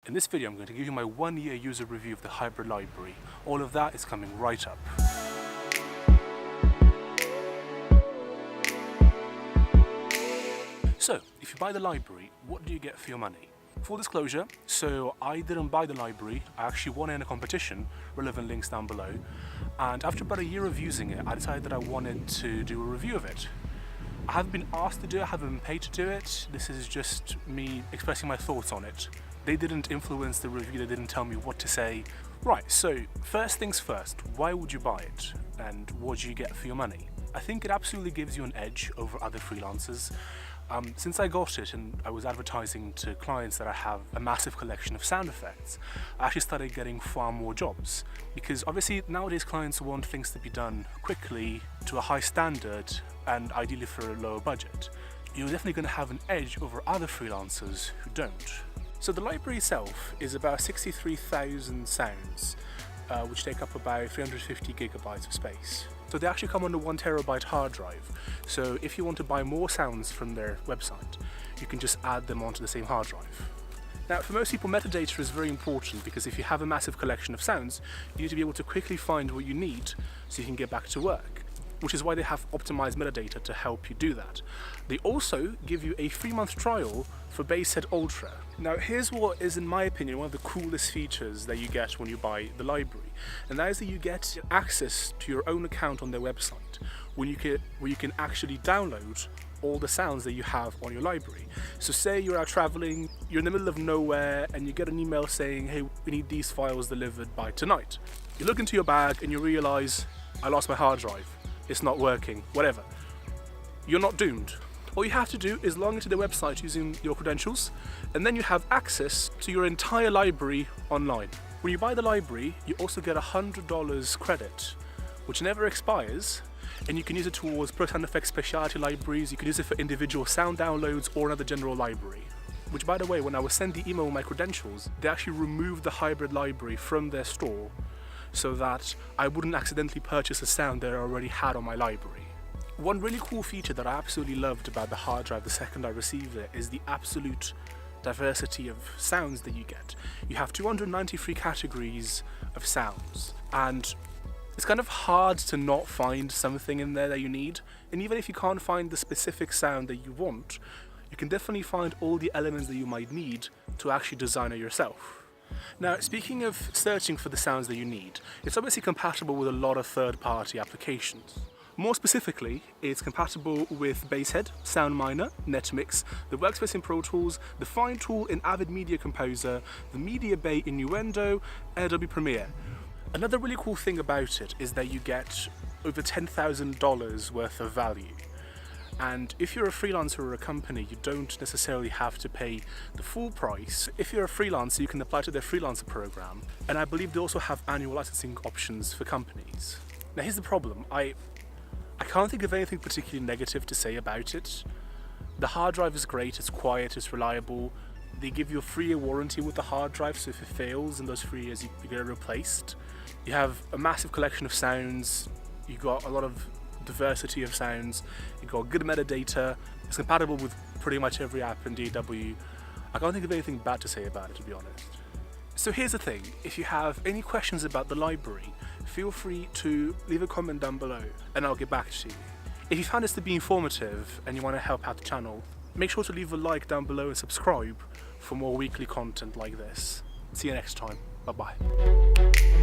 In this video, I'm going to give you my 1-year user review of the Hybrid Library. All of that is coming right up. So, if you buy the library, what do you get for your money? Full disclosure, so I didn't buy the library, I actually won it in a competition, relevant links down below, and after about a year of using it, I decided that I wanted to do a review of it. I haven't been asked to do it, I haven't been paid to do it, this is just me expressing my thoughts on it. They didn't influence the review, they didn't tell me what to say. Right, so first things first, why would you buy it? And what do you get for your money? I think it absolutely gives you an edge over other freelancers. Since I got it and I was advertising to clients that I have a massive collection of sound effects, I actually started getting far more jobs. Because obviously nowadays clients want things to be done quickly, to a high standard, and ideally for a lower budget. You're definitely going to have an edge over other freelancers who don't. So the library itself is about 63,000 sounds, which take up about 350 gigabytes of space. So they actually come on a 1 terabyte hard drive. So if you want to buy more sounds from their website, you can just add them onto the same hard drive. Now, for most people, metadata is very important because if you have a massive collection of sounds, you need to be able to quickly find what you need so you can get back to work, which is why they have optimized metadata to help you do that. They also give you a 3-month trial for Basshead Ultra. Now here's what is, in my opinion, one of the coolest features that you get when you buy the library, and that is that you get access to your own account on their website, where you can actually download all the sounds that you have on your library. So say you're out traveling, you're in the middle of nowhere, and you get an email saying, hey, we need these files delivered by tonight. You look into your bag and you realize, I lost my hard drive. It's not working, whatever. You're not doomed. All you have to do is log into the website using your credentials, and then you have access to your entire library online. When you buy the library, you also get $100 credit, which never expires, and you can use it towards pro sound effects specialty libraries, you can use it for individual sound downloads or another general library. Which, by the way, when I was sent the email with my credentials, they actually removed the Hybrid Library from their store so that I wouldn't accidentally purchase a sound that I already had on my library. One really cool feature that I absolutely loved about the hard drive the second I received it is the absolute diversity of sounds that you get. You have 293 categories of sounds, and it's kind of hard to not find something in there that you need. And even if you can't find the specific sound that you want, you can definitely find all the elements that you might need to actually design it yourself. Now, speaking of searching for the sounds that you need, it's obviously compatible with a lot of third-party applications. More specifically, it's compatible with Basshead, SoundMiner, Netmix, the Workspace in Pro Tools, the Find tool in Avid Media Composer, the Media Bay in Nuendo, and Adobe Premiere. Another really cool thing about it is that you get over $10,000 worth of value. And if you're a freelancer or a company, you don't necessarily have to pay the full price. If you're a freelancer, you can apply to their freelancer program. And I believe they also have annual licensing options for companies. Now here's the problem. I can't think of anything particularly negative to say about it. The hard drive is great, it's quiet, it's reliable. They give you a 3-year warranty with the hard drive, so if it fails in those 3 years, you get it replaced. You have a massive collection of sounds. You got a lot of diversity of sounds, you've got good metadata, it's compatible with pretty much every app in DAW. I can't think of anything bad to say about it, to be honest. So here's the thing, if you have any questions about the library, feel free to leave a comment down below and I'll get back to you. If you found this to be informative and you want to help out the channel, make sure to leave a like down below and subscribe for more weekly content like this. See you next time, bye bye.